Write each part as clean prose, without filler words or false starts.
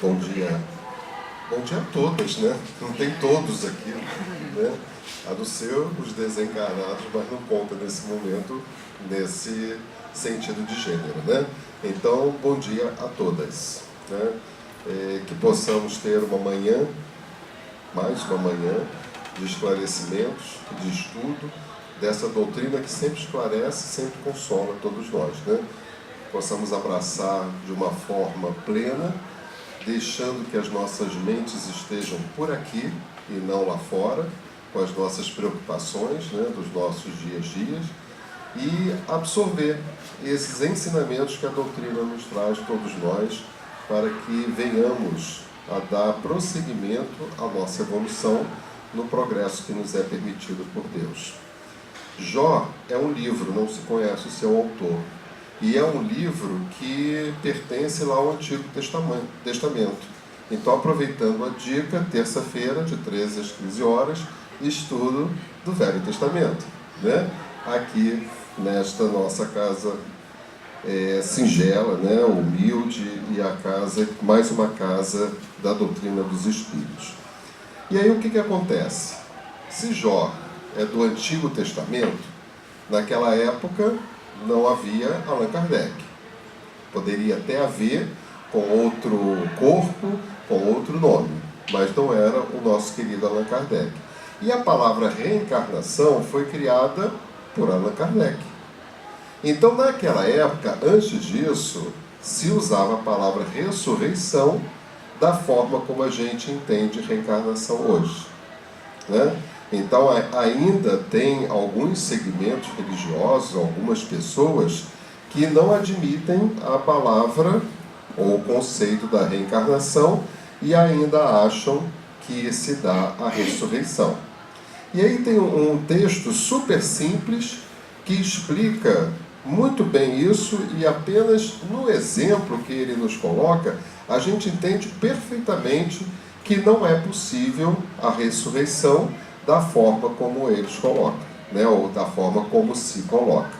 Bom dia. Bom dia a todas, né? Não tem todos aqui, né? A não ser os desencarnados, mas não conta nesse momento, nesse sentido de gênero, né? Então, bom dia a todas, né? Que possamos ter uma manhã, mais uma manhã, de esclarecimentos, de estudo, dessa doutrina que sempre esclarece, sempre consola todos nós, né? Possamos abraçar de uma forma plena, deixando que as nossas mentes estejam por aqui e não lá fora, com as nossas preocupações, né, dos nossos dias, e absorver esses ensinamentos que a doutrina nos traz, todos nós, para que venhamos a dar prosseguimento à nossa evolução no progresso que nos é permitido por Deus. Jó é um livro, não se conhece o seu autor, e é um livro que pertence lá ao Antigo Testamento. Então, aproveitando a dica, terça-feira, de 13 às 15 horas, estudo do Velho Testamento, né? Aqui nesta nossa casa singela, né? Humilde, e a casa, mais uma casa da doutrina dos Espíritos. E aí o que acontece? Se Jó é do Antigo Testamento, naquela época não havia Allan Kardec. Poderia até haver com outro corpo, com outro nome, mas não era o nosso querido Allan Kardec. E a palavra reencarnação foi criada por Allan Kardec. Então, naquela época, antes disso, se usava a palavra ressurreição da forma como a gente entende reencarnação hoje, né? Então, ainda tem alguns segmentos religiosos, algumas pessoas, que não admitem a palavra ou o conceito da reencarnação e ainda acham que se dá a ressurreição. E aí tem um texto super simples que explica muito bem isso, e apenas no exemplo que ele nos coloca, a gente entende perfeitamente que não é possível a ressurreição da forma como eles colocam, né? Ou da forma como se coloca.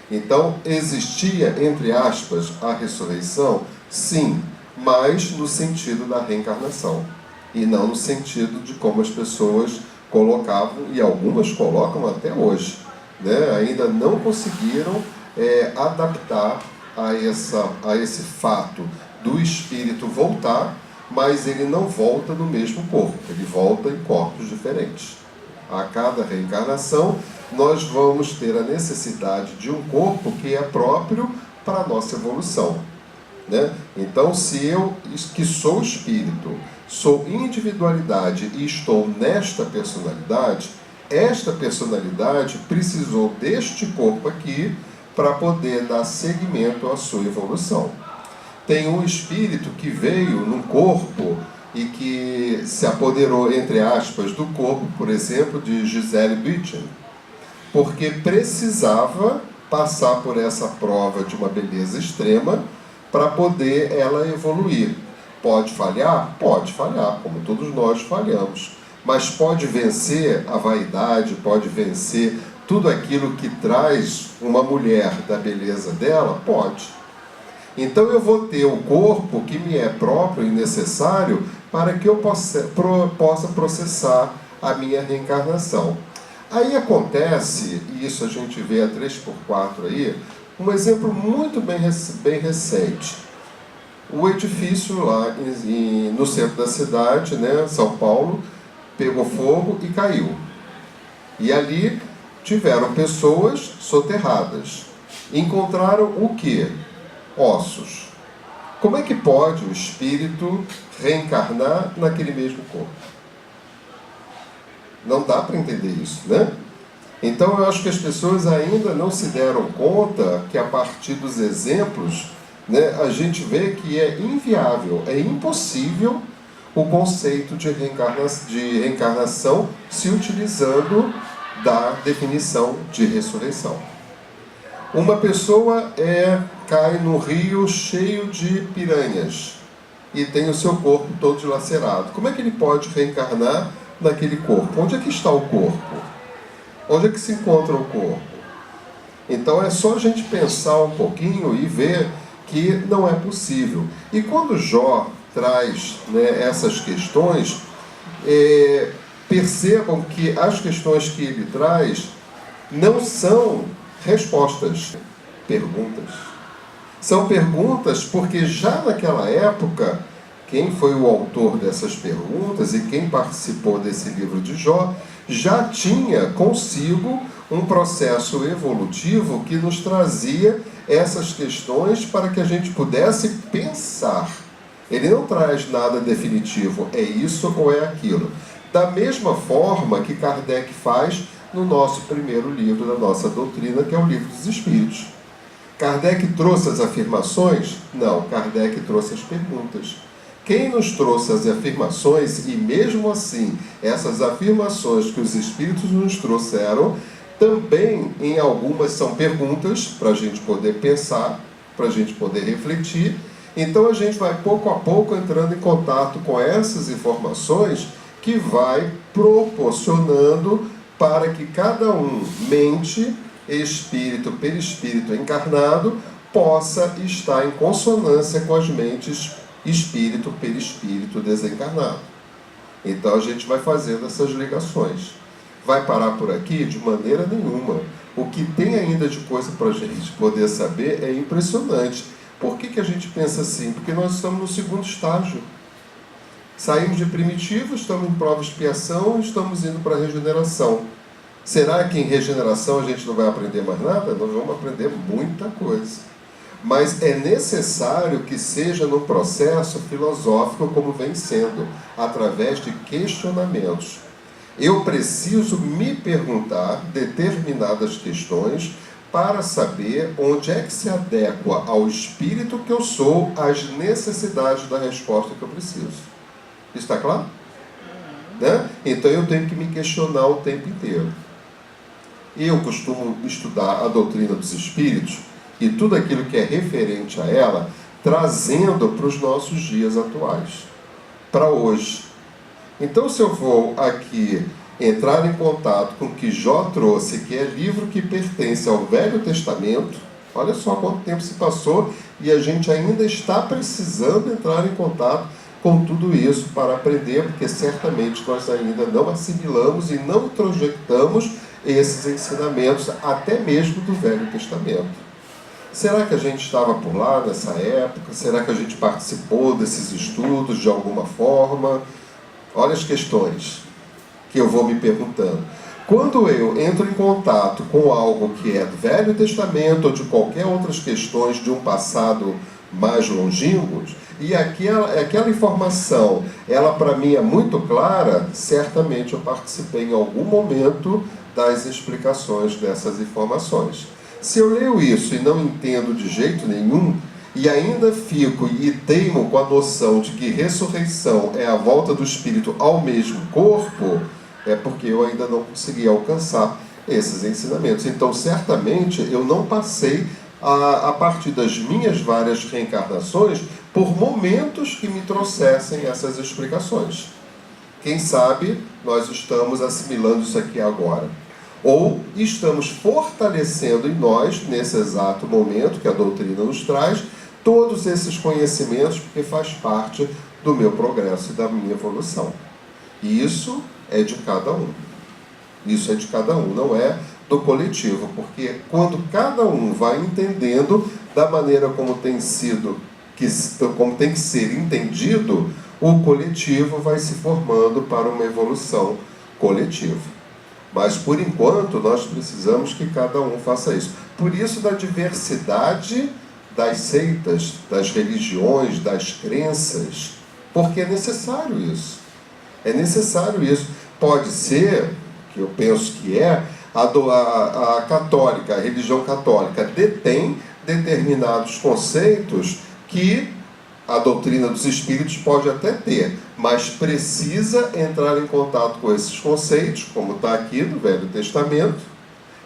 Então, existia, entre aspas, a ressurreição? Sim, mas no sentido da reencarnação, e não no sentido de como as pessoas colocavam, e algumas colocam até hoje, né? Ainda não conseguiram adaptar a esse fato do espírito voltar, mas ele não volta no mesmo corpo, ele volta em corpos diferentes. A cada reencarnação, nós vamos ter a necessidade de um corpo que é próprio para a nossa evolução, né? Então, se eu, que sou espírito, sou individualidade e estou nesta personalidade, esta personalidade precisou deste corpo aqui para poder dar seguimento à sua evolução. Tem um espírito que veio num corpo e que se apoderou, entre aspas, do corpo, por exemplo, de Gisele Bündchen, porque precisava passar por essa prova de uma beleza extrema para poder ela evoluir. Pode falhar? Pode falhar, como todos nós falhamos. Mas pode vencer a vaidade, pode vencer tudo aquilo que traz uma mulher da beleza dela? Pode. Então eu vou ter o corpo que me é próprio e necessário para que eu possa processar a minha reencarnação. Aí acontece, e isso a gente vê a 3x4 aí, um exemplo muito bem recente. O edifício lá no centro da cidade, né, São Paulo, pegou fogo e caiu. E ali tiveram pessoas soterradas. Encontraram o quê? Ossos. Como é que pode o espírito reencarnar naquele mesmo corpo? Não dá para entender isso, né? Então eu acho que as pessoas ainda não se deram conta que a partir dos exemplos, né, a gente vê que é inviável, é impossível o conceito de reencarnação se utilizando da definição de ressurreição. Uma pessoa cai no rio cheio de piranhas e tem o seu corpo todo dilacerado. Como é que ele pode reencarnar naquele corpo? Onde é que está o corpo? Onde é que se encontra o corpo? Então é só a gente pensar um pouquinho e ver que não é possível. E quando Jó traz, né, essas questões, percebam que as questões que ele traz não são respostas, perguntas. São perguntas porque já naquela época, quem foi o autor dessas perguntas e quem participou desse livro de Jó, já tinha consigo um processo evolutivo que nos trazia essas questões para que a gente pudesse pensar. Ele não traz nada definitivo, é isso ou é aquilo. Da mesma forma que Kardec faz no nosso primeiro livro da nossa doutrina, que é o Livro dos Espíritos. Kardec trouxe as afirmações? Não, Kardec trouxe as perguntas. Quem nos trouxe as afirmações, e mesmo assim, essas afirmações que os Espíritos nos trouxeram, também em algumas são perguntas, para a gente poder pensar, para a gente poder refletir. Então a gente vai pouco a pouco entrando em contato com essas informações que vai proporcionando para que cada um, mente, espírito, perispírito encarnado, possa estar em consonância com as mentes espírito, perispírito desencarnado. Então a gente vai fazendo essas ligações. Vai parar por aqui? De maneira nenhuma. O que tem ainda de coisa para a gente poder saber é impressionante. Por que a gente pensa assim? Porque nós estamos no segundo estágio. Saímos de primitivo, estamos em prova de expiação, estamos indo para a regeneração. Será que em regeneração a gente não vai aprender mais nada? Nós vamos aprender muita coisa. Mas é necessário que seja no processo filosófico como vem sendo, através de questionamentos. Eu preciso me perguntar determinadas questões para saber onde é que se adequa ao espírito que eu sou, às necessidades da resposta que eu preciso. Está claro? Né? Então eu tenho que me questionar o tempo inteiro. Eu costumo estudar a doutrina dos espíritos e tudo aquilo que é referente a ela, trazendo para os nossos dias atuais, para hoje. Então, se eu vou aqui entrar em contato com o que Jó trouxe, que é livro que pertence ao Velho Testamento, olha só quanto tempo se passou e a gente ainda está precisando entrar em contato com tudo isso para aprender, porque certamente nós ainda não assimilamos e não introjectamos esses ensinamentos, até mesmo do Velho Testamento. Será que a gente estava por lá nessa época? Será que a gente participou desses estudos de alguma forma? Olha as questões que eu vou me perguntando. Quando eu entro em contato com algo que é do Velho Testamento ou de qualquer outras questões de um passado mais longínquo, e aquela informação, ela para mim é muito clara, certamente eu participei em algum momento das explicações dessas informações. Se eu leio isso e não entendo de jeito nenhum, e ainda fico e teimo com a noção de que ressurreição é a volta do espírito ao mesmo corpo, é porque eu ainda não consegui alcançar esses ensinamentos. Então, certamente, eu não passei, a partir das minhas várias reencarnações, por momentos que me trouxessem essas explicações. Quem sabe nós estamos assimilando isso aqui agora. Ou estamos fortalecendo em nós, nesse exato momento que a doutrina nos traz, todos esses conhecimentos, porque faz parte do meu progresso e da minha evolução. E isso é de cada um. Isso é de cada um, não é do coletivo, porque quando cada um vai entendendo da maneira como tem que ser entendido, o coletivo vai se formando para uma evolução coletiva. Mas, por enquanto, nós precisamos que cada um faça isso. Por isso, da diversidade das seitas, das religiões, das crenças, porque é necessário isso. É necessário isso. Pode ser, que eu penso que é, a católica, a religião católica detém determinados conceitos que a doutrina dos espíritos pode até ter, mas precisa entrar em contato com esses conceitos, como está aqui no Velho Testamento.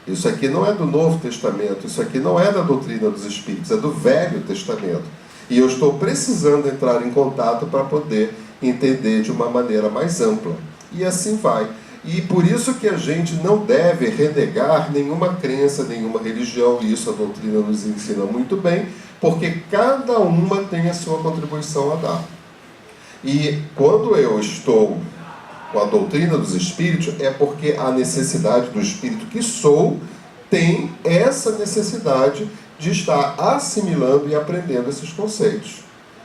Isso aqui não é do Novo Testamento, isso aqui não é da doutrina dos espíritos, é do Velho Testamento. E eu estou precisando entrar em contato para poder entender de uma maneira mais ampla. E assim vai. E por isso que a gente não deve renegar nenhuma crença, nenhuma religião, e isso a doutrina nos ensina muito bem, porque cada uma tem a sua contribuição a dar. E quando eu estou com a doutrina dos espíritos, é porque a necessidade do espírito que sou tem essa necessidade de estar assimilando e aprendendo esses conceitos.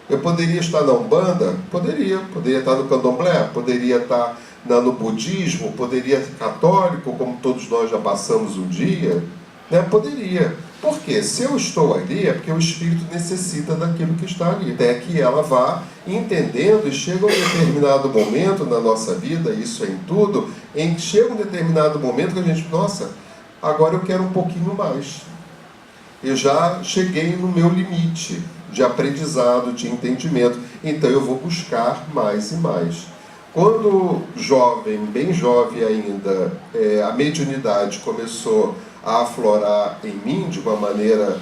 Eu poderia estar na Umbanda? Poderia estar no Candomblé, poderia estar no budismo, poderia ser católico, como todos nós já passamos um dia, né? Poderia. Por quê? Se eu estou ali, é porque o espírito necessita daquilo que está ali, até que ela vá entendendo, e chega um determinado momento na nossa vida, isso é em tudo, em que chega um determinado momento que a gente, nossa, agora eu quero um pouquinho mais. Eu já cheguei no meu limite de aprendizado, de entendimento, então eu vou buscar mais e mais. Quando jovem, bem jovem ainda, a mediunidade começou a aflorar em mim de uma maneira,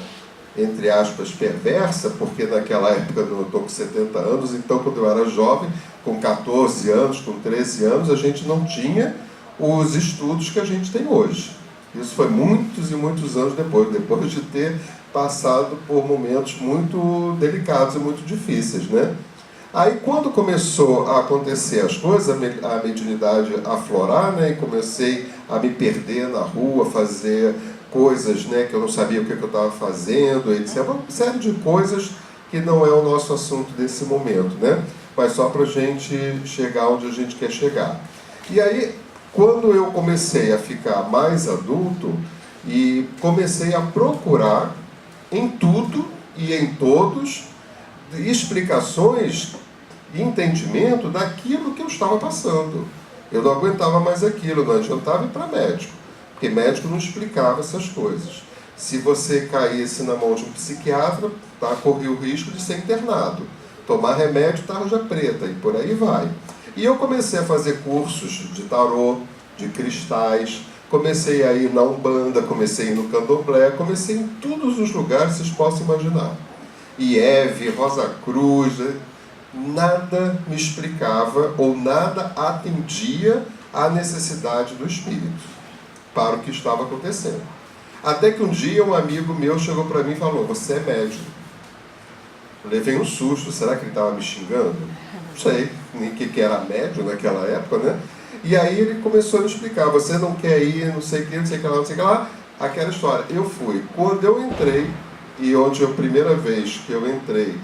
entre aspas, perversa, porque naquela época eu estou com 70 anos, então quando eu era jovem, com 14 anos, com 13 anos, a gente não tinha os estudos que a gente tem hoje. Isso foi muitos e muitos anos depois de ter passado por momentos muito delicados e muito difíceis, né? Aí quando começou a acontecer as coisas, a mediunidade aflorar, né, e comecei a me perder na rua, fazer coisas, né, que eu não sabia o que eu estava fazendo, etc. Uma série de coisas que não é o nosso assunto desse momento, né? Mas só para a gente chegar onde a gente quer chegar. E aí, quando eu comecei a ficar mais adulto e comecei a procurar em tudo e em todos explicações e entendimento daquilo que eu estava passando. Eu não aguentava mais aquilo, não adiantava ir para médico, porque médico não explicava essas coisas. Se você caísse na mão de um psiquiatra, corria o risco de ser internado. Tomar remédio, tarja preta, e por aí vai. E eu comecei a fazer cursos de tarô, de cristais, comecei a ir na Umbanda, comecei a ir no Candomblé, comecei em todos os lugares que vocês possam imaginar. IEV, Rosa Cruz, nada me explicava ou nada atendia à necessidade do espírito para o que estava acontecendo. Até que um dia um amigo meu chegou para mim e falou: você é médium. Eu levei um susto, será que ele estava me xingando? Não sei, nem o que era médium naquela época, né? E aí ele começou a me explicar: você não quer ir, não sei o que, não sei o que lá, não sei o que lá. Aquela história. Eu fui. Quando eu entrei, e onde a primeira vez que eu entrei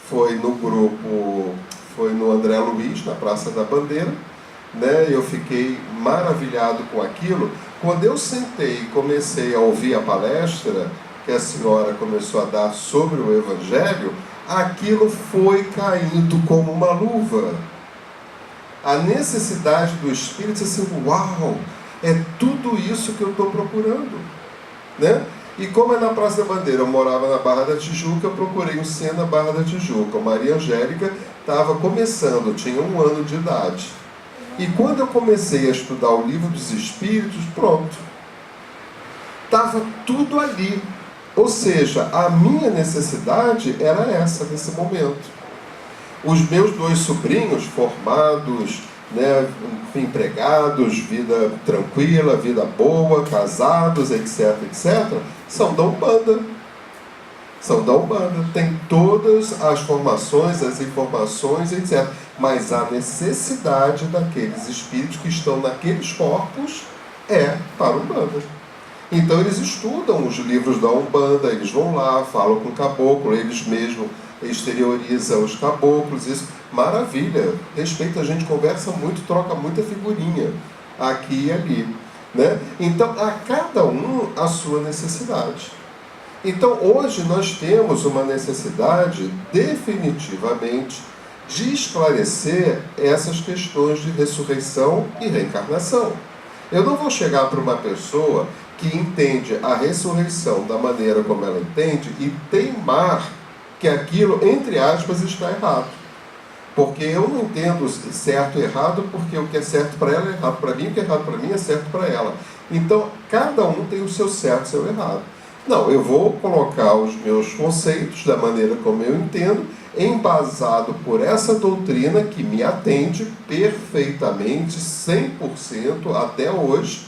foi no grupo, foi no André Luiz, na Praça da Bandeira, né? Eu fiquei maravilhado com aquilo. Quando eu sentei e comecei a ouvir a palestra que a senhora começou a dar sobre o Evangelho, aquilo foi caindo como uma luva. A necessidade do Espírito, assim, uau, é tudo isso que eu estou procurando, né? E como é na Praça da Bandeira, eu morava na Barra da Tijuca, eu procurei um centro na Barra da Tijuca. A Maria Angélica estava começando, tinha 1 ano de idade. E quando eu comecei a estudar o Livro dos Espíritos, pronto. Estava tudo ali. Ou seja, a minha necessidade era essa, nesse momento. Os meus 2 sobrinhos, formados, né, empregados, vida tranquila, vida boa, casados, etc., etc., são da Umbanda. São da Umbanda. Tem todas as formações, as informações, etc. Mas a necessidade daqueles espíritos que estão naqueles corpos é para a Umbanda. Então eles estudam os livros da Umbanda, eles vão lá, falam com o caboclo, eles mesmos exteriorizam os caboclos, isso, maravilha, respeita, a gente conversa muito, troca muita figurinha, aqui e ali, né? Então, a cada um a sua necessidade. Então, hoje nós temos uma necessidade, definitivamente, de esclarecer essas questões de ressurreição e reencarnação. Eu não vou chegar para uma pessoa que entende a ressurreição da maneira como ela entende e teimar que aquilo, entre aspas, está errado. Porque eu não entendo certo e errado, porque o que é certo para ela é errado para mim, o que é errado para mim é certo para ela. Então, cada um tem o seu certo e o seu errado. Não, eu vou colocar os meus conceitos da maneira como eu entendo, embasado por essa doutrina que me atende perfeitamente, 100% até hoje,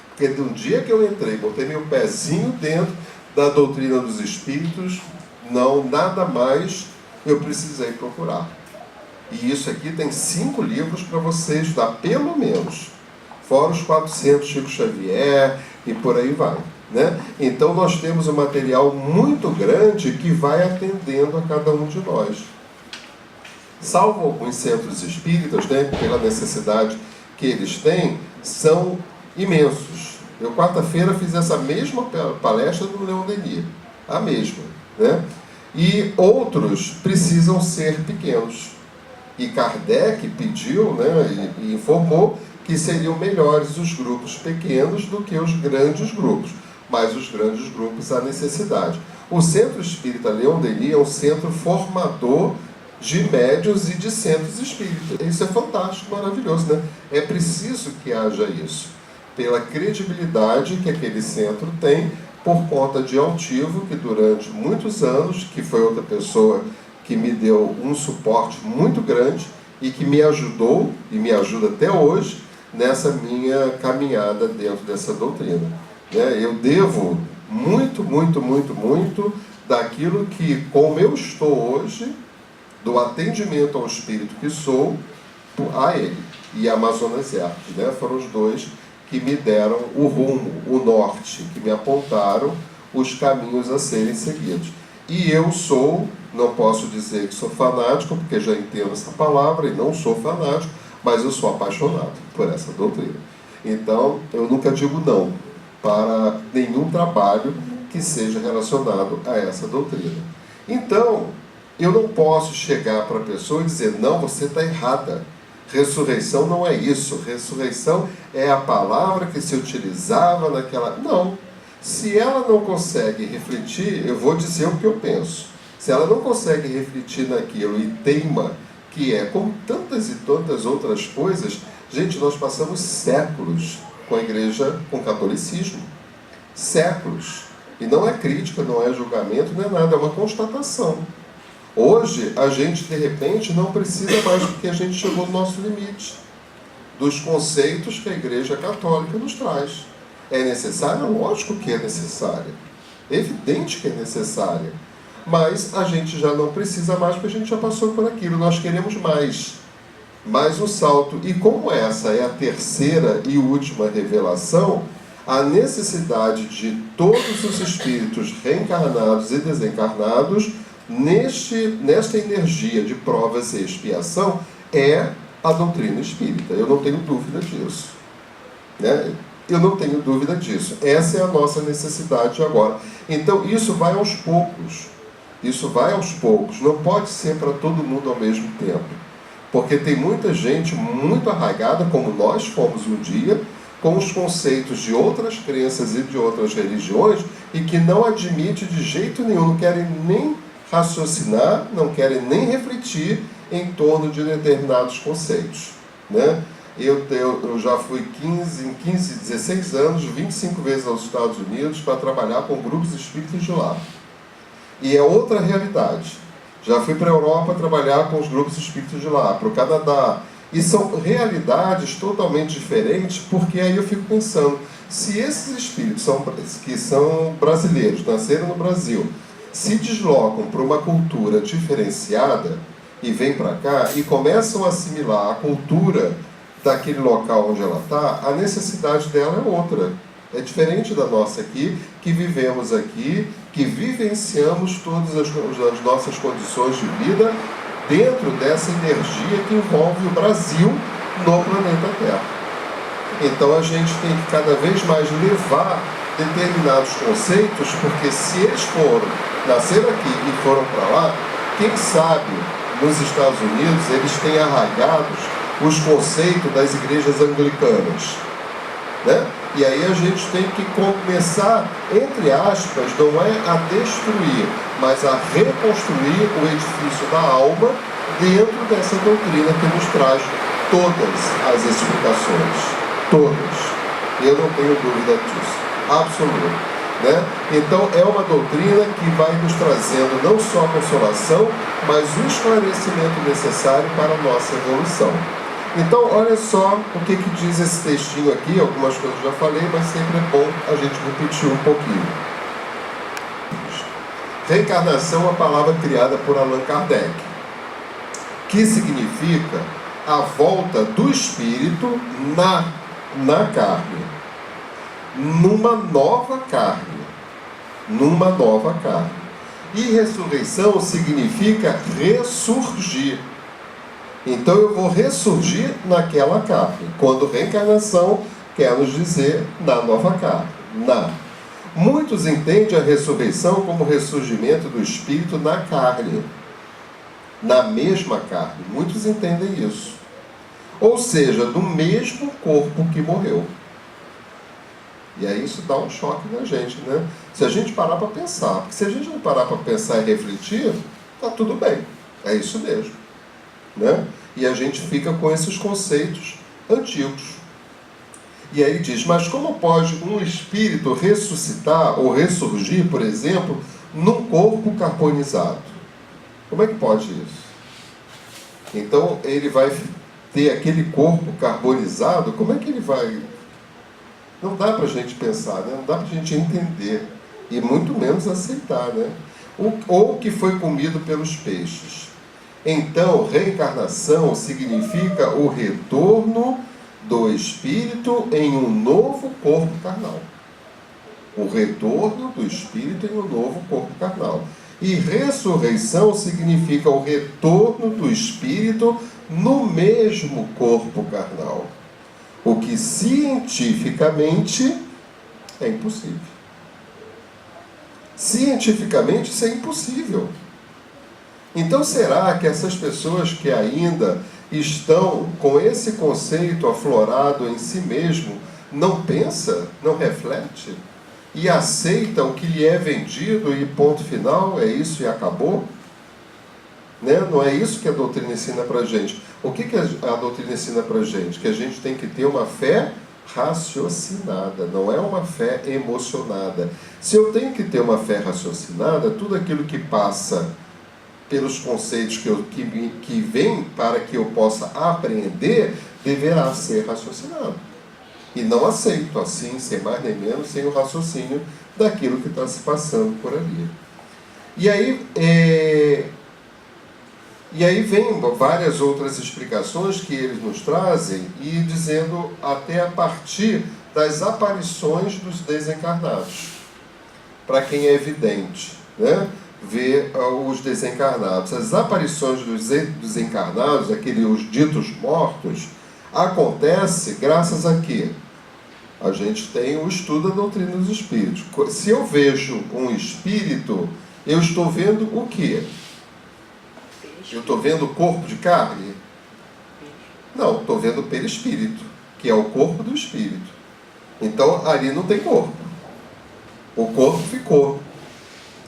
porque de um dia que eu entrei, botei meu pezinho dentro da doutrina dos espíritos, não, nada mais eu precisei procurar. E isso aqui tem 5 livros para você estudar, pelo menos. Fora os 400 Chico Xavier e por aí vai, né? Então nós temos um material muito grande que vai atendendo a cada um de nós. Salvo alguns centros espíritas, né, pela necessidade que eles têm, são imensos. Eu, quarta-feira, fiz essa mesma palestra do Leon Denis, a mesma, né? E outros precisam ser pequenos. E Kardec pediu, né, e informou que seriam melhores os grupos pequenos do que os grandes grupos. Mas os grandes grupos há necessidade. O Centro Espírita Leon Denis é um centro formador de médiuns e de centros espíritas. Isso é fantástico, maravilhoso, né? É preciso que haja isso, pela credibilidade que aquele centro tem, por conta de Altivo, que durante muitos anos, que foi outra pessoa que me deu um suporte muito grande e que me ajudou, e me ajuda até hoje, nessa minha caminhada dentro dessa doutrina. Eu devo muito, muito, muito, muito daquilo que, como eu estou hoje, do atendimento ao espírito que sou, a ele e a Amazonas Herpes, né? Foram os dois que me deram o rumo, o norte, que me apontaram os caminhos a serem seguidos. E eu sou, não posso dizer que sou fanático, porque já entendo essa palavra, e não sou fanático, mas eu sou apaixonado por essa doutrina. Então, eu nunca digo não para nenhum trabalho que seja relacionado a essa doutrina. Então, eu não posso chegar para a pessoa e dizer, não, você está errada. Ressurreição não é isso. Ressurreição é a palavra que se utilizava naquela... Não. Se ela não consegue refletir, eu vou dizer o que eu penso. Se ela não consegue refletir naquilo e teima, que é como tantas e tantas outras coisas, gente, nós passamos séculos com a igreja, com o catolicismo. Séculos. E não é crítica, não é julgamento, não é nada, é uma constatação. Hoje, a gente, de repente, não precisa mais, porque a gente chegou no nosso limite dos conceitos que a Igreja Católica nos traz. É necessária? Lógico que é necessária. É evidente que é necessária. Mas a gente já não precisa mais, porque a gente já passou por aquilo. Nós queremos mais. Mais um salto. E como essa é a terceira e última revelação, a necessidade de todos os espíritos reencarnados e desencarnados nesta energia de provas e expiação é a doutrina espírita. Eu não tenho dúvida disso. Eu não tenho dúvida disso. Essa é a nossa necessidade agora. Então, isso vai aos poucos. Isso vai aos poucos. Não pode ser para todo mundo ao mesmo tempo. Porque tem muita gente muito arraigada, como nós fomos um dia, com os conceitos de outras crenças e de outras religiões, e que não admite de jeito nenhum, não querem nem raciocinar, não querem nem refletir em torno de determinados conceitos. Eu já fui 16 anos, 25 vezes aos Estados Unidos para trabalhar com grupos espíritas de lá. E é outra realidade. Já fui para a Europa trabalhar com os grupos espíritas de lá, para o Canadá. E são realidades totalmente diferentes, porque aí eu fico pensando, se esses espíritos que são brasileiros, nasceram no Brasil, se deslocam para uma cultura diferenciada e vêm para cá e começam a assimilar a cultura daquele local onde ela está, a necessidade dela é outra. É diferente da nossa aqui, que vivemos aqui, que vivenciamos todas as nossas condições de vida dentro dessa energia que envolve o Brasil no planeta Terra. Então a gente tem que cada vez mais levar determinados conceitos, porque se eles nasceram aqui e foram para lá, quem sabe nos Estados Unidos eles têm arraigados os conceitos das igrejas anglicanas, E aí a gente tem que começar, entre aspas, não é a destruir, mas a reconstruir o edifício da alma dentro dessa doutrina que nos traz todas as explicações. Todas. Eu não tenho dúvida disso. Absoluta. Então é uma doutrina que vai nos trazendo não só a consolação, mas o esclarecimento necessário para a nossa evolução. Então, olha só o que diz esse textinho aqui. Algumas coisas eu já falei, mas sempre é bom a gente repetir um pouquinho. Reencarnação é a palavra criada por Allan Kardec, que significa significa a volta do espírito na carne, numa nova carne. Numa nova carne. E ressurreição significa ressurgir. Então eu vou ressurgir naquela carne. Quando reencarnação quer nos dizer na nova carne. Muitos entendem a ressurreição como ressurgimento do espírito na carne. Na mesma carne. Muitos entendem isso. Ou seja, do mesmo corpo que morreu. E aí isso dá um choque na gente, né? Se a gente parar para pensar. Porque se a gente não parar para pensar e refletir, tá tudo bem. É isso mesmo. Né? E a gente fica com esses conceitos antigos. E aí diz, mas como pode um espírito ressuscitar ou ressurgir, por exemplo, num corpo carbonizado? Como é que pode isso? Então ele vai ter aquele corpo carbonizado, como é que ele vai... Não dá para a gente pensar, né? Não dá para a gente entender, e muito menos aceitar, né? Ou que foi comido pelos peixes. Então, reencarnação significa o retorno do espírito em um novo corpo carnal. O retorno do espírito em um novo corpo carnal. E ressurreição significa o retorno do espírito no mesmo corpo carnal. O que cientificamente é impossível. Cientificamente isso é impossível. Então será que essas pessoas que ainda estão com esse conceito aflorado em si mesmo, não pensa, não reflete e aceita o que lhe é vendido e ponto final, é isso e acabou? Né? Não é isso que a doutrina ensina para a gente. O que a doutrina ensina para a gente? Que a gente tem que ter uma fé raciocinada, não é uma fé emocionada. Se eu tenho que ter uma fé raciocinada, tudo aquilo que passa pelos conceitos que vem para que eu possa apreender, deverá ser raciocinado. E não aceito assim, sem mais nem menos, sem o raciocínio daquilo que está se passando por ali. E aí vem várias outras explicações que eles nos trazem, e dizendo até a partir das aparições dos desencarnados. Para quem é evidente, né? Ver os desencarnados. As aparições dos desencarnados, os ditos mortos, acontece graças a quê? A gente tem o estudo da doutrina dos espíritos. Se eu vejo um espírito, eu estou vendo o quê? Eu estou vendo o corpo de carne? Não, estou vendo o perispírito, que é o corpo do espírito. Então, ali não tem corpo. O corpo ficou,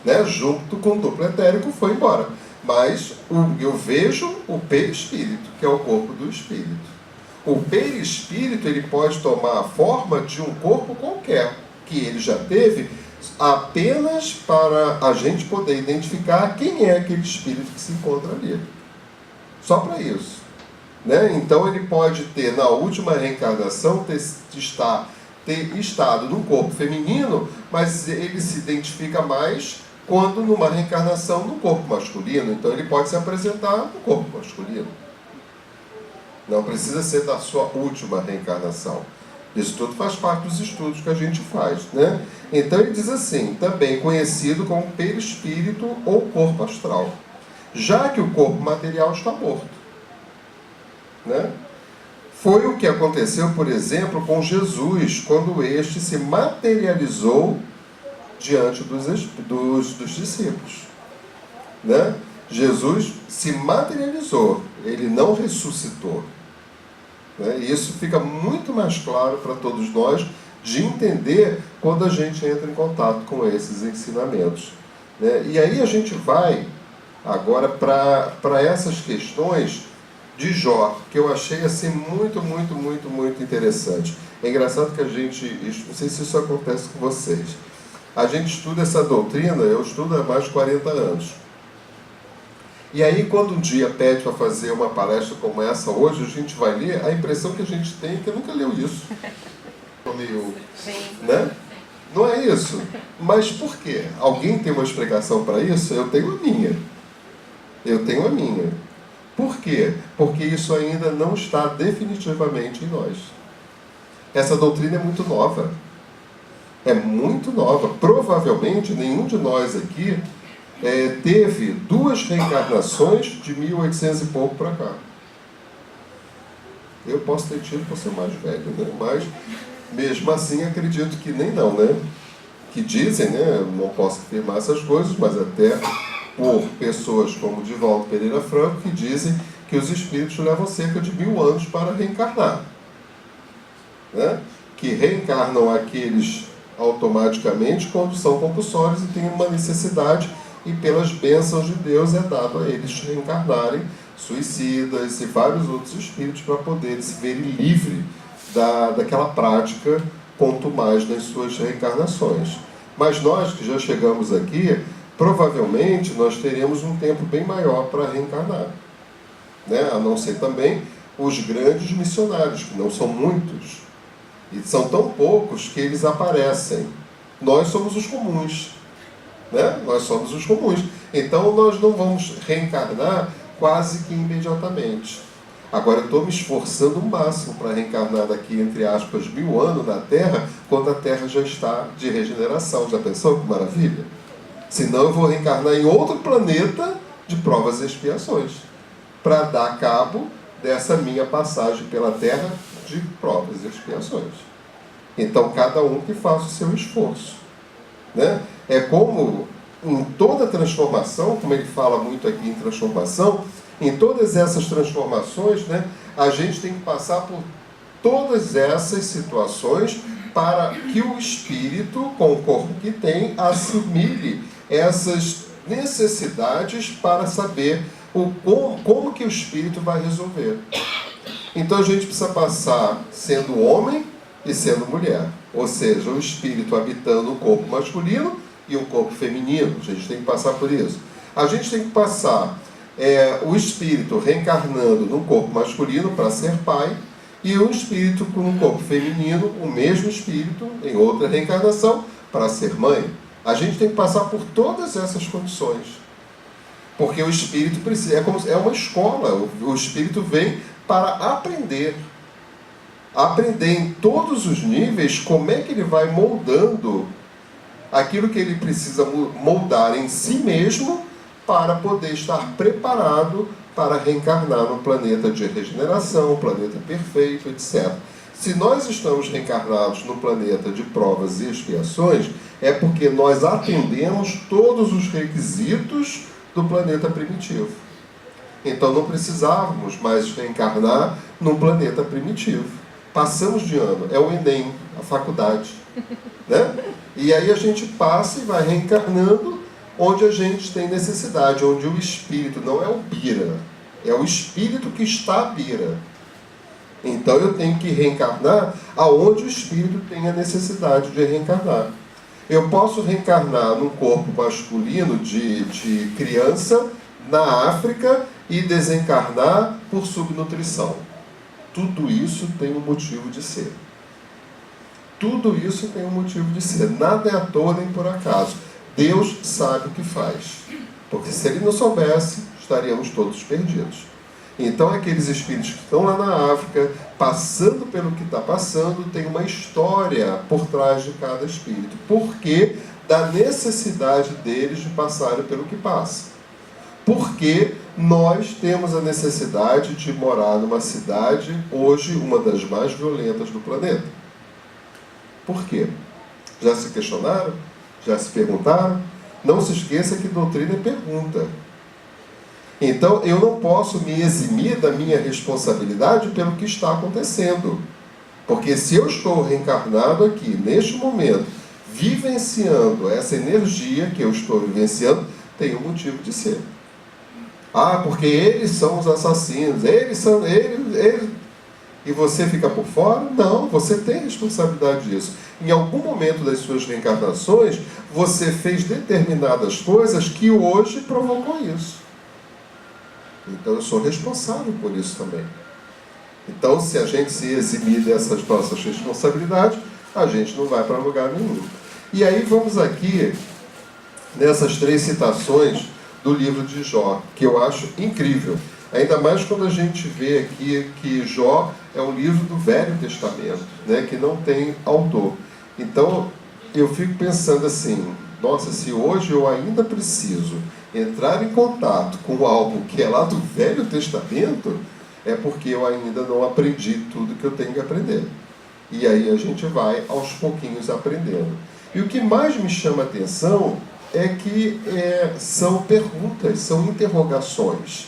né? Junto com o duplo etérico, foi embora. Mas eu vejo o perispírito, que é o corpo do espírito. O perispírito, ele pode tomar a forma de um corpo qualquer, que ele já teve, apenas para a gente poder identificar quem é aquele espírito que se encontra ali. Só para isso. Né? Então ele pode ter, na última reencarnação, ter estado num corpo feminino, mas ele se identifica mais quando numa reencarnação no corpo masculino. Então ele pode se apresentar no corpo masculino. Não precisa ser da sua última reencarnação. Isso tudo faz parte dos estudos que a gente faz, né? Então ele diz assim, também conhecido como perispírito ou corpo astral, já que o corpo material está morto, né? Foi o que aconteceu, por exemplo, com Jesus, quando este se materializou diante dos discípulos, né? Jesus se materializou, ele não ressuscitou. E isso fica muito mais claro para todos nós de entender quando a gente entra em contato com esses ensinamentos. E aí a gente vai agora para essas questões de Jó, que eu achei assim muito interessante. É engraçado que a gente, não sei se isso acontece com vocês, a gente estuda essa doutrina, eu estudo há mais de 40 anos. E aí, quando um dia pede para fazer uma palestra como essa hoje, a gente vai ler, a impressão que a gente tem é que nunca leu isso. Meio, né? Não é isso. Mas por quê? Alguém tem uma explicação para isso? Eu tenho a minha. Por quê? Porque isso ainda não está definitivamente em nós. Essa doutrina é muito nova. É muito nova. Provavelmente nenhum de nós aqui teve 2 reencarnações de 1800 e pouco para cá. Eu posso ter tido por ser mais velho, né? Mas mesmo assim acredito que nem não, né? Que dizem, né? Eu não posso afirmar essas coisas, mas até por pessoas como Divaldo Pereira Franco, que dizem que os espíritos levam cerca de 1000 anos para reencarnar, né? Que reencarnam aqueles automaticamente quando são compulsórios e têm uma necessidade, e pelas bênçãos de Deus é dado a eles reencarnarem suicidas e vários outros espíritos para poderem se verem livres daquela prática, quanto mais nas suas reencarnações. Mas nós que já chegamos aqui, provavelmente nós teremos um tempo bem maior para reencarnar, né? A não ser também os grandes missionários, que não são muitos, e são tão poucos que eles aparecem. Nós somos os comuns, né? Nós somos os comuns. Então nós não vamos reencarnar quase que imediatamente. Agora eu estou me esforçando o máximo para reencarnar daqui, entre aspas, 1000 anos na Terra, quando a Terra já está de regeneração. Já pensou que maravilha? Senão eu vou reencarnar em outro planeta de provas e expiações, para dar cabo dessa minha passagem pela Terra de provas e expiações. Então cada um que faça o seu esforço, né? É como em toda transformação, como ele fala muito aqui em transformação, em todas essas transformações, né, a gente tem que passar por todas essas situações para que o espírito, com o corpo que tem, assimile essas necessidades para saber como que o espírito vai resolver. Então a gente precisa passar sendo homem e sendo mulher. Ou seja, o espírito habitando o corpo masculino e o corpo feminino. A gente tem que passar por isso. A gente tem que passar o espírito reencarnando no corpo masculino para ser pai, e o espírito com um corpo feminino, o mesmo espírito, em outra reencarnação, para ser mãe. A gente tem que passar por todas essas condições. Porque o espírito precisa, é uma escola, o espírito vem para aprender. Aprender em todos os níveis como é que ele vai moldando aquilo que ele precisa moldar em si mesmo para poder estar preparado para reencarnar no planeta de regeneração, planeta perfeito, etc. Se nós estamos reencarnados no planeta de provas e expiações, é porque nós atendemos todos os requisitos do planeta primitivo. Então não precisávamos mais reencarnar num planeta primitivo. Passamos de ano, é o Enem, a faculdade, né? E aí a gente passa e vai reencarnando onde a gente tem necessidade, onde o espírito não é o bira, é o espírito que está à bira. Então eu tenho que reencarnar aonde o espírito tem a necessidade de reencarnar. Eu posso reencarnar num corpo masculino de criança na África e desencarnar por subnutrição. Tudo isso tem um motivo de ser. Tudo isso tem um motivo de ser. Nada é à toa nem por acaso. Deus sabe o que faz. Porque se Ele não soubesse, estaríamos todos perdidos. Então aqueles espíritos que estão lá na África, passando pelo que está passando, tem uma história por trás de cada espírito. Porque da necessidade deles de passarem pelo que passa. Porque nós temos a necessidade de morar numa cidade, hoje, uma das mais violentas do planeta. Por quê? Já se questionaram? Já se perguntaram? Não se esqueça que doutrina é pergunta. Então, eu não posso me eximir da minha responsabilidade pelo que está acontecendo. Porque se eu estou reencarnado aqui, neste momento, vivenciando essa energia que eu estou vivenciando, tem um motivo de ser. Ah, porque eles são os assassinos, eles. E você fica por fora? Não, você tem responsabilidade disso. Em algum momento das suas reencarnações, você fez determinadas coisas que hoje provocou isso. Então eu sou responsável por isso também. Então, se a gente se eximir dessas nossas responsabilidades, a gente não vai para lugar nenhum. E aí vamos aqui, nessas 3 citações do livro de Jó, que eu acho incrível. Ainda mais quando a gente vê aqui que Jó é um livro do Velho Testamento, né, que não tem autor. Então, eu fico pensando assim, nossa, se hoje eu ainda preciso entrar em contato com algo que é lá do Velho Testamento, é porque eu ainda não aprendi tudo que eu tenho que aprender. E aí a gente vai aos pouquinhos aprendendo. E o que mais me chama a atenção é que são perguntas, são interrogações.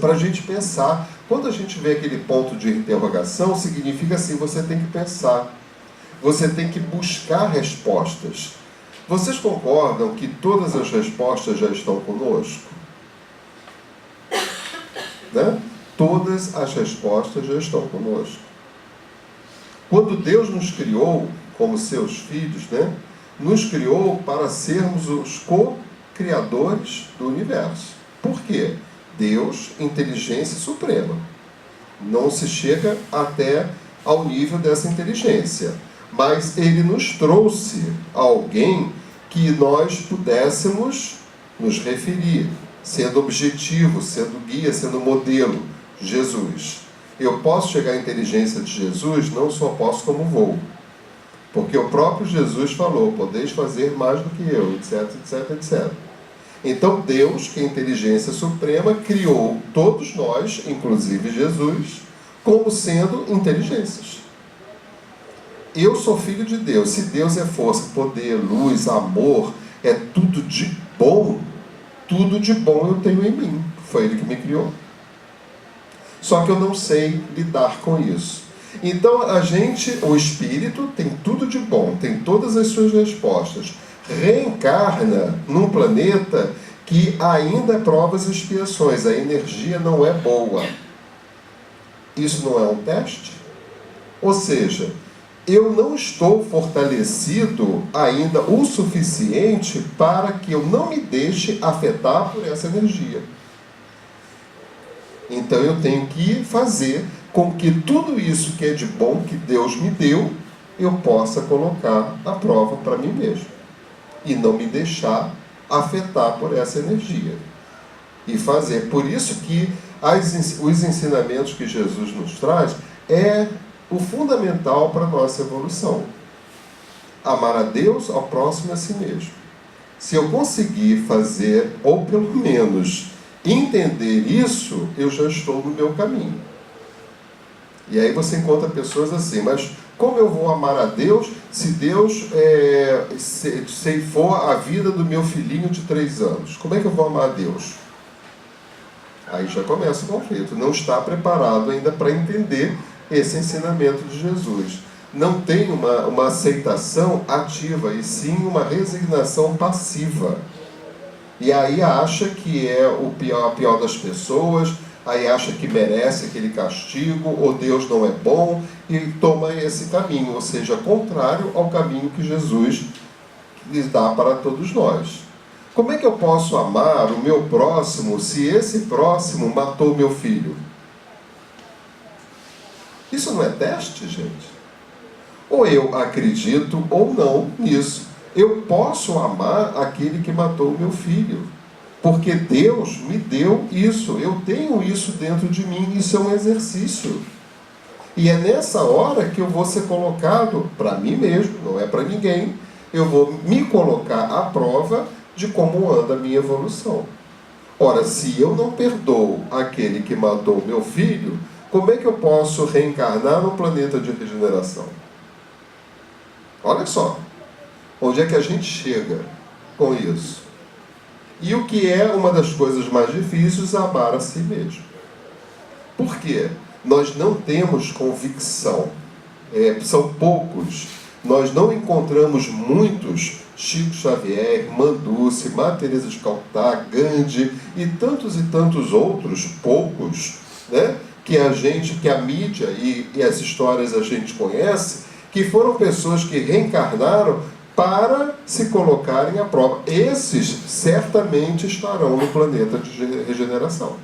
Para a gente pensar. Quando a gente vê aquele ponto de interrogação, significa assim, você tem que pensar. Você tem que buscar respostas. Vocês concordam que todas as respostas já estão conosco? Né? Todas as respostas já estão conosco. Quando Deus nos criou como seus filhos, né, nos criou para sermos os co-criadores do universo. Por quê? Deus, inteligência suprema. Não se chega até ao nível dessa inteligência. Mas Ele nos trouxe a alguém que nós pudéssemos nos referir, sendo objetivo, sendo guia, sendo modelo, Jesus. Eu posso chegar à inteligência de Jesus, não só posso como vou. Porque o próprio Jesus falou, podeis fazer mais do que eu, etc, etc, etc. Então Deus, que é a inteligência suprema, criou todos nós, inclusive Jesus, como sendo inteligências. Eu sou filho de Deus. Se Deus é força, poder, luz, amor, é tudo de bom eu tenho em mim. Foi Ele que me criou. Só que eu não sei lidar com isso. Então o Espírito tem tudo de bom, tem todas as suas respostas. Reencarna num planeta que ainda é provas e expiações. A energia não é boa. Isso não é um teste? Ou seja, eu não estou fortalecido ainda o suficiente para que eu não me deixe afetar por essa energia. Então eu tenho que fazer com que tudo isso que é de bom que Deus me deu, eu possa colocar à prova para mim mesmo. E não me deixar afetar por essa energia. E fazer. Por isso que os ensinamentos que Jesus nos traz é o fundamental para a nossa evolução. Amar a Deus, ao próximo e a si mesmo. Se eu conseguir fazer, ou pelo menos entender isso, eu já estou no meu caminho. E aí você encontra pessoas assim, mas como eu vou amar a Deus se Deus ceifou a vida do meu filhinho de 3 anos? Como é que eu vou amar a Deus? Aí já começa o conflito. Não está preparado ainda para entender esse ensinamento de Jesus. Não tem uma aceitação ativa, e sim uma resignação passiva. E aí acha que é a pior das pessoas, aí acha que merece aquele castigo, ou Deus não é bom, e toma esse caminho, ou seja, contrário ao caminho que Jesus lhes dá para todos nós. Como é que eu posso amar o meu próximo se esse próximo matou meu filho? Isso não é teste, gente? Ou eu acredito ou não nisso. Eu posso amar aquele que matou o meu filho, porque Deus me deu isso, eu tenho isso dentro de mim, isso é um exercício. E é nessa hora que eu vou ser colocado, para mim mesmo, não é para ninguém, eu vou me colocar à prova de como anda a minha evolução. Ora, se eu não perdoo aquele que matou meu filho, como é que eu posso reencarnar num planeta de regeneração? Olha só. Onde é que a gente chega com isso? E o que é uma das coisas mais difíceis, amar a si mesmo. Por quê? Nós não temos convicção. São poucos. Nós não encontramos muitos, Chico Xavier, Manduce, Madre Teresa de Calcutá, Gandhi e tantos outros, poucos, né? Que a mídia e as histórias a gente conhece, que foram pessoas que reencarnaram para se colocarem à prova. Esses certamente estarão no planeta de regeneração.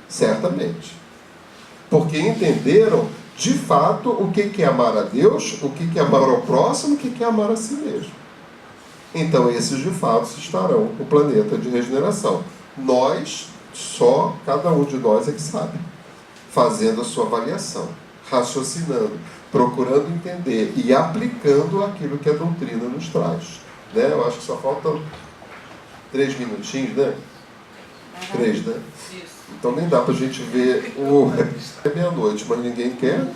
Certamente. Porque entenderam, de fato, o que é amar a Deus, o que é amar ao próximo, o que é amar a si mesmo. Então, esses, de fato, estarão no planeta de regeneração. Nós Só cada um de nós é que sabe, fazendo a sua avaliação, raciocinando, procurando entender e aplicando aquilo que a doutrina nos traz. Né? Eu acho que só faltam 3 minutinhos, né? 3, né? Então nem dá para a gente ver é meia-noite, mas ninguém quer.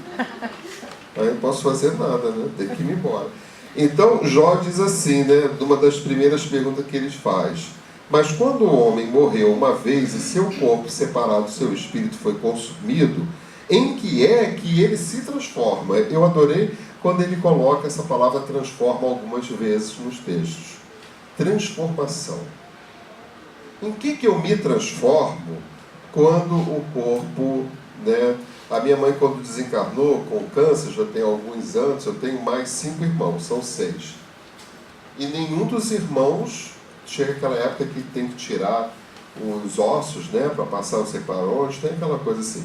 Aí eu não posso fazer nada, né? Tem que ir embora. Então Jó diz assim, né? Uma das primeiras perguntas que ele faz: mas quando o homem morreu uma vez e seu corpo separado do seu espírito foi consumido, em que é que ele se transforma? Eu adorei quando ele coloca essa palavra transforma algumas vezes nos textos. Transformação. Em que eu me transformo quando o corpo, né? A minha mãe, quando desencarnou com câncer, já tem alguns anos, eu tenho mais 5 irmãos, são 6. E nenhum dos irmãos, chega aquela época que tem que tirar os ossos, né? Para passar não sei para onde, tem aquela coisa assim.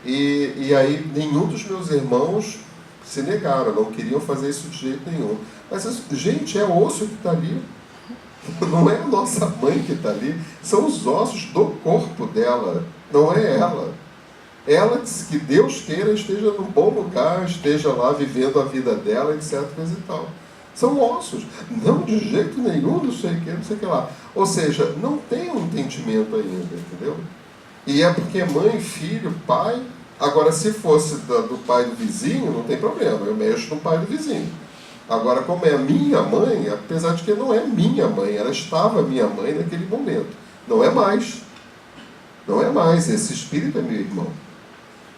E aí nenhum dos meus irmãos se negaram, não queriam fazer isso de jeito nenhum. Mas, gente, é osso que está ali. Não é a nossa mãe que está ali, são os ossos do corpo dela, não é ela. Ela diz que Deus queira esteja num bom lugar, esteja lá vivendo a vida dela, etc. e tal. São ossos, não de jeito nenhum, não sei o que lá. Ou seja, não tem um entendimento ainda, entendeu? E é porque mãe, filho, pai. Agora, se fosse do pai do vizinho, não tem problema, eu mexo no pai do vizinho. Agora, como é a minha mãe, apesar de que não é minha mãe, ela estava minha mãe naquele momento. Não é mais. Não é mais. Esse espírito é meu irmão.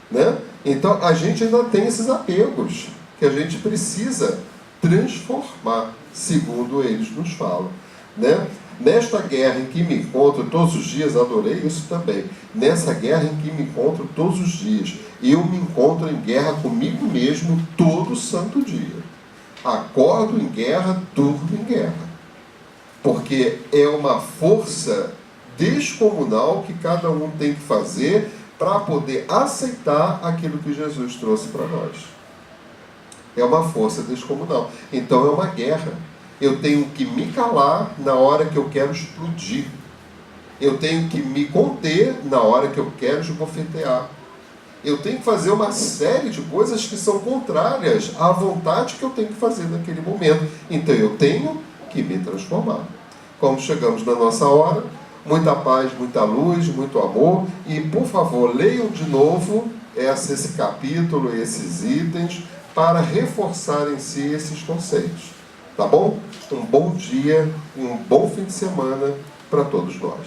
Né? Então, a gente ainda tem esses apegos que a gente precisa transformar, segundo eles nos falam. Né? Nesta guerra em que me encontro todos os dias, adorei isso também. Nessa guerra em que me encontro todos os dias, eu me encontro em guerra comigo mesmo todo santo dia. Acordo em guerra, durmo em guerra. Porque é uma força descomunal que cada um tem que fazer para poder aceitar aquilo que Jesus trouxe para nós. É uma força descomunal. Então é uma guerra. Eu tenho que me calar na hora que eu quero explodir. Eu tenho que me conter na hora que eu quero esbofetear. Eu tenho que fazer uma série de coisas que são contrárias à vontade que eu tenho que fazer naquele momento. Então eu tenho que me transformar. Como chegamos na nossa hora, muita paz, muita luz, muito amor. E, por favor, leiam de novo esse capítulo, esses itens, para reforçar em si esses conceitos. Tá bom? Um bom dia, um bom fim de semana para todos nós.